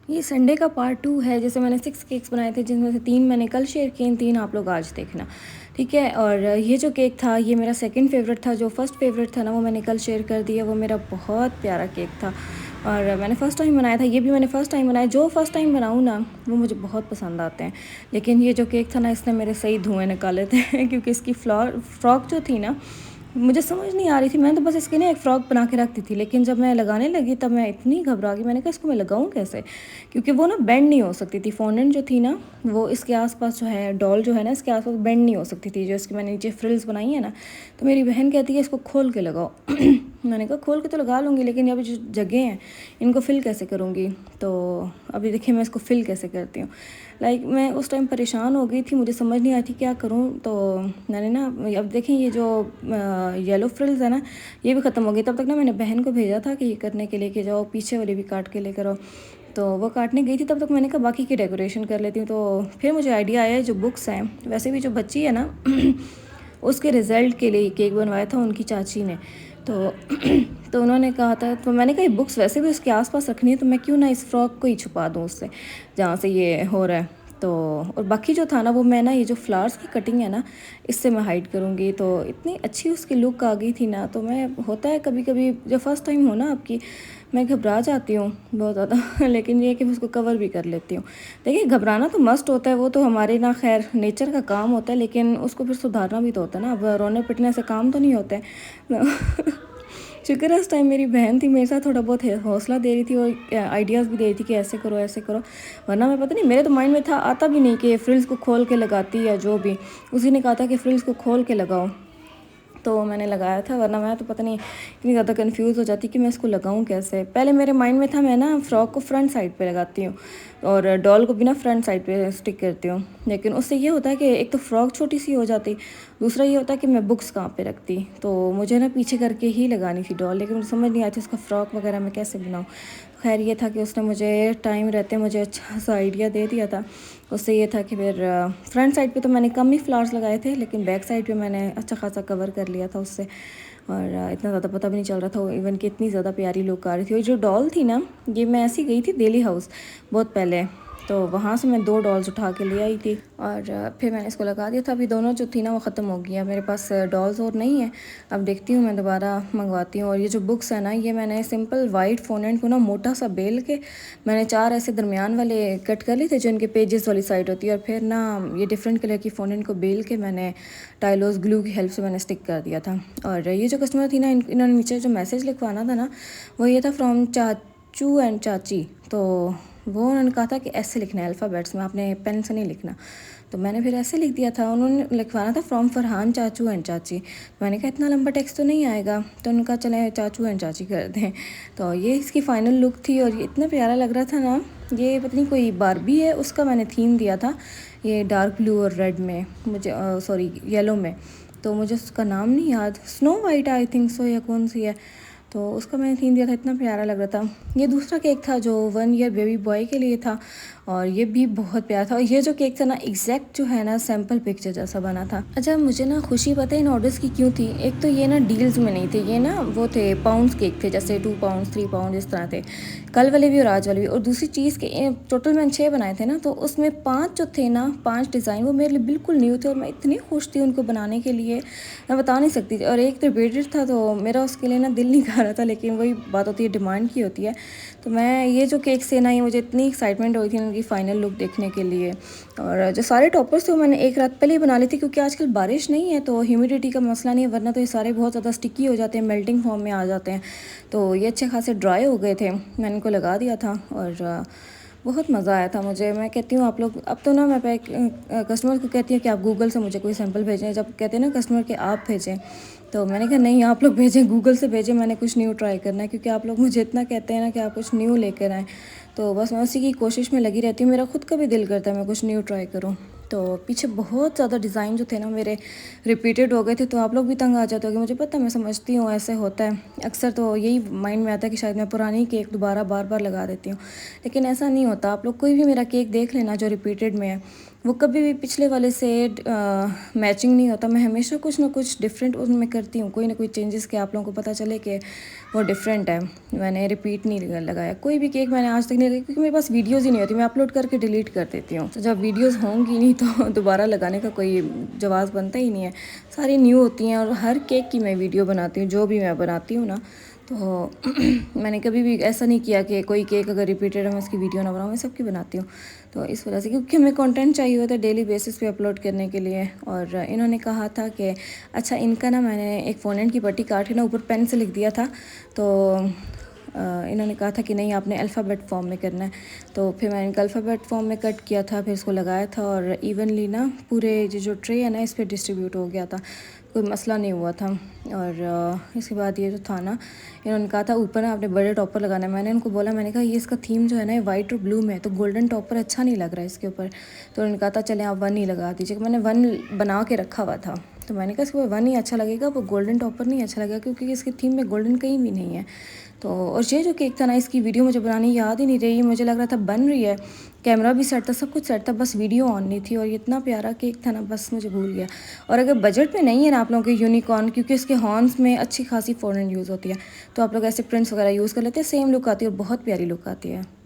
ये संडे का पार्ट 2 है। जैसे मैंने 6 केक्स बनाए थे जिनमें से 3 मैंने कल शेयर किए, 3 आप लोग आज देखना, ठीक है। और ये जो केक था ये मेरा सेकंड फेवरेट था। जो फर्स्ट फेवरेट था ना वो मैंने कल शेयर कर दिया। वो मेरा बहुत प्यारा केक था और मैंने फ़र्स्ट टाइम बनाया था। ये भी मैंने फ़र्स्ट टाइम बनाया। जो फ़र्स्ट टाइम बनाऊँ ना वो मुझे बहुत पसंद आते हैं। लेकिन ये जो केक था ना इसने मेरे सही धुएँ निकाले थे क्योंकि इसकी फ्रॉक जो थी ना मुझे समझ नहीं आ रही थी। मैंने तो बस इसकी ना एक फ़्रॉक बना के रखती थी, लेकिन जब मैं लगाने लगी तब मैं इतनी घबरा गई। मैंने कहा इसको मैं लगाऊँ कैसे, क्योंकि वो ना बेंड नहीं हो सकती थी। फॉन्डेंट जो थी ना वो इसके आसपास जो है, डॉल जो है ना इसके आसपास बेंड नहीं हो सकती थी। जो इसकी मैंने नीचे फ्रिल्स बनाई है ना, तो मेरी बहन कहती है इसको खोल के लगाओ मैंने कहा खोल के तो लगा लूँगी, लेकिन अभी जो जगह हैं इनको फिल कैसे करूँगी। तो अभी देखिए मैं इसको फिल कैसे करती हूँ। मैं उस टाइम परेशान हो गई थी, मुझे समझ नहीं आई थी क्या करूँ। तो मैंने ना, अब देखें ये जो येलो फ्रिल्स है ना ये भी ख़त्म हो गई। तब तक ना मैंने बहन को भेजा था कि ये करने के लिए कि जाओ पीछे वाली भी काट के लेकर आओ। तो वो काटने गई थी, तब तक मैंने कहा बाकी की डेकोरेशन कर लेती हूँ। तो फिर मुझे आइडिया आया, जो बुक्स हैं, वैसे भी जो बच्ची है ना उसके रिज़ल्ट के लिए केक बनवाया था उनकी चाची ने। तो तो उन्होंने कहा था, तो मैंने कहा ये बुक्स वैसे भी उसके आसपास रखनी है, तो मैं क्यों ना इस फ्रॉक को ही छुपा दूँ उससे जहाँ से ये हो रहा है। तो और बाकी जो था ना वो मैं ना ये जो फ्लावर्स की कटिंग है ना इससे मैं हाइड करूँगी। तो इतनी अच्छी उसकी लुक आ गई थी ना। तो मैं, होता है कभी कभी जब फर्स्ट टाइम हो ना आपकी, मैं घबरा जाती हूँ बहुत ज़्यादा लेकिन ये है कि मैं उसको कवर भी कर लेती हूँ। देखिए घबराना तो मस्ट होता है, वो तो हमारे ना खैर नेचर का काम होता है, लेकिन उसको फिर सुधारना भी तो होता है ना। अब रोने पिटने से काम तो नहीं होता है शुक्र है उस टाइम मेरी बहन थी मेरे साथ, थोड़ा बहुत हौसला दे रही थी और आइडियाज़ भी दे रही थी कि ऐसे करो ऐसे करो। वरना मैं पता नहीं, मेरे तो माइंड में था, आता भी नहीं कि फ्रिल्स को खोल के लगाती या जो भी। उसी ने कहा था कि फ्रिल्स को खोल के लगाओ, तो मैंने लगाया था। वरना मैं तो पता नहीं इतनी ज़्यादा कंफ्यूज हो जाती कि मैं इसको लगाऊं कैसे। पहले मेरे माइंड में था मैं ना फ़्रॉक को फ्रंट साइड पे लगाती हूँ और डॉल को भी ना फ्रंट साइड पे स्टिक करती हूँ। लेकिन उससे ये होता है कि एक तो फ़्रॉक छोटी सी हो जाती, दूसरा ये होता है कि मैं बुक्स कहाँ पे रखती। तो मुझे ना पीछे करके ही लगानी थी डॉल, लेकिन मुझे समझ नहीं आई थी उसका फ़्रॉक वगैरह मैं कैसे बनाऊँ। खैर ये था कि उसने मुझे टाइम रहते मुझे अच्छा सा आइडिया दे दिया था। उससे ये था कि फिर फ्रंट साइड पे तो मैंने कम ही फ्लावर्स लगाए थे, लेकिन बैक साइड पे मैंने अच्छा खासा कवर कर लिया था उससे। और इतना ज़्यादा पता भी नहीं चल रहा था इवन कि इतनी ज़्यादा प्यारी लुक आ रही थी। और जो डॉल थी ना, ये मैं ऐसी गई थी डेली हाउस बहुत पहले, तो वहाँ से मैं 2 डॉल्स उठा के ले आई थी और फिर मैंने इसको लगा दिया था। अभी दोनों जो थी ना वो ख़त्म हो गई है, मेरे पास डॉल्स और नहीं है। अब देखती हूँ मैं दोबारा मंगवाती हूँ। और ये जो बुक्स है ना, ये मैंने सिंपल वाइट फोनेंट को ना मोटा सा बेल के मैंने 4 ऐसे दरमियान वाले कट कर लिए थे जो इनके पेजेस वाली साइड होती है। और फिर ना ये डिफरेंट कलर की फोनेंट को बेल के मैंने टाइलोस ग्लू की हेल्प से मैंने स्टिक कर दिया था। और ये जो कस्टमर थी ना, इन्होंने नीचे जो मैसेज लिखवाना था ना वो ये था, फ्रॉम चाचू एंड चाची। तो वो उन्होंने कहा था कि ऐसे लिखना है अल्फ़ाबेट्स में, आपने पेन से नहीं लिखना। तो मैंने फिर ऐसे लिख दिया था। उन्होंने लिखवाना था फ्रॉम फरहान चाचू एंड चाची। तो मैंने कहा इतना लंबा टेक्स्ट तो नहीं आएगा, तो उनका चले चाचू एंड चाची कर दें। तो ये इसकी फ़ाइनल लुक थी और ये इतना प्यारा लग रहा था ना। ये पता नहीं कोई बारबी है उसका मैंने थीम दिया था, ये डार्क ब्लू और रेड में, मुझे सॉरी येलो में। तो मुझे उसका नाम नहीं याद, snow white I think so या कौन सी है। तो उसका मैंने थीम दिया था, इतना प्यारा लग रहा था। ये दूसरा केक था जो 1 ईयर बेबी बॉय के लिए था और ये भी बहुत प्यारा था। और ये जो केक था ना एग्जैक्ट जो है ना सैम्पल पिक्चर जैसा बना था। अच्छा मुझे ना खुशी पता है इन ऑर्डर्स की क्यों थी। एक तो ये ना डील्स में नहीं थे, ये ना वो थे पाउंड्स केक थे, जैसे 2 पाउंड्स 3 पाउंड इस तरह थे, कल वाले भी और आज वाले भी। और दूसरी चीज़ के टोटल मैंने 6 बनाए थे ना, तो उसमें 5 जो थे ना, 5 डिज़ाइन वो मेरे लिए बिल्कुल न्यू थे और मैं इतनी खुश थी उनको बनाने के लिए, मैं बता नहीं सकती थी। और एक तो रिपीटेड था तो मेरा उसके लिए ना दिल नहीं कर रहा था, लेकिन वही बात होती है डिमांड की होती है। तो मैं ये जो केक से ना, ये मुझे इतनी एक्साइटमेंट हुई थी उनकी फ़ाइनल लुक देखने के लिए। और जो सारे टॉपर्स थे वो मैंने एक रात पहले ही बना ली थी, क्योंकि आजकल बारिश नहीं है तो ह्यूमिडिटी का मसला नहीं है, वरना तो ये सारे बहुत ज़्यादा स्टिकी हो जाते हैं, मेल्टिंग फॉर्म में आ जाते हैं। तो ये अच्छे खासे ड्राई हो गए थे, मैंने इनको लगा दिया था और बहुत मज़ा आया था मुझे। मैं कहती हूँ आप लोग, अब तो ना मैं कस्टमर को कहती हूँ कि आप गूगल से मुझे कोई सैंपल भेजें। जब कहते हैं ना कस्टमर के आप भेजें, तो मैंने कहा नहीं आप लोग भेजें, गूगल से भेजें, मैंने कुछ न्यू ट्राई करना है। क्योंकि आप लोग मुझे इतना कहते हैं ना कि आप कुछ न्यू लेकर आएँ, तो बस मैं उसी की कोशिश में लगी रहती हूँ। मेरा खुद का भी दिल करता है मैं कुछ न्यू ट्राई करूँ। तो पीछे बहुत ज़्यादा डिज़ाइन जो थे ना मेरे रिपीटेड हो गए थे, तो आप लोग भी तंग आ जाते हो कि मुझे पता है, मैं समझती हूँ ऐसे होता है अक्सर। तो यही माइंड में आता है कि शायद मैं पुरानी केक दोबारा बार बार लगा देती हूँ, लेकिन ऐसा नहीं होता। आप लोग कोई भी मेरा केक देख लेना जो रिपीटेड में है, वो कभी भी पिछले वाले से मैचिंग नहीं होता। मैं हमेशा कुछ ना कुछ डिफरेंट उसमें करती हूँ, कोई ना कोई चेंजेस कि आप लोगों को पता चले कि वो डिफरेंट है। मैंने रिपीट नहीं लगाया, कोई भी केक मैंने आज तक नहीं लगाया, क्योंकि मेरे पास वीडियोज़ ही नहीं होती, मैं अपलोड करके डिलीट कर देती हूँ। तो जब वीडियोज़ होंगी नहीं तो दोबारा लगाने का कोई जवाब बनता ही नहीं है, सारी न्यू होती हैं। और हर केक की मैं वीडियो बनाती हूँ, जो भी मैं बनाती हूँ ना। तो मैंने कभी भी ऐसा नहीं किया कि कोई केक अगर रिपीटेड है मैं उसकी वीडियो ना बनाऊँ, मैं सबकी बनाती हूँ। तो इस वजह से, क्योंकि हमें कंटेंट चाहिए होता है डेली बेसिस पे अपलोड करने के लिए। और इन्होंने कहा था कि अच्छा, इनका ना मैंने एक फ़ोनेंट की पट्टी काट के ना ऊपर पेन से लिख दिया था, तो इन्होंने कहा था कि नहीं आपने अल्फ़ाबेट फॉर्म में करना है। तो फिर मैंने इनका अल्फ़ाबेट फॉर्म में कट किया था, फिर इसको लगाया था और इवनली ना पूरे जो ट्रे है ना इस पर डिस्ट्रीब्यूट हो गया था, कोई मसला नहीं हुआ था। और इसके बाद ये जो था ना, इन्होंने कहा था ऊपर ना आपने बड़े टॉपर लगाना है। मैंने उनको बोला, मैंने कहा ये इसका थीम जो है ना वाइट और ब्लू में है, तो गोल्डन टॉपर अच्छा नहीं लग रहा है इसके ऊपर। तो उन्होंने कहा था चलें आप 1 ही लगा दीजिएगा। मैंने 1 बना के रखा हुआ था, तो मैंने कहा इसके ऊपर 1 ही अच्छा लगेगा, वो गोल्डन टॉपर नहीं अच्छा लगेगा, क्योंकि इसकी थीम में गोल्डन कहीं भी नहीं है। तो और ये जो केक था ना, इसकी वीडियो मुझे बनानी याद ही नहीं रही, मुझे लग रहा था बन रही है, कैमरा भी सेट था, सब कुछ सेट था, बस वीडियो ऑन नहीं थी। और ये इतना प्यारा केक था ना, बस मुझे भूल गया। और अगर बजट में नहीं है ना आप लोगों के यूनिकॉर्न, क्योंकि इसके हॉर्न्स में अच्छी खासी फ़ॉरेन यूज़ होती है, तो आप लोग ऐसे प्रिंट्स वगैरह यूज़ कर लेते हैं, सेम लुक आती है और बहुत प्यारी लुक आती है।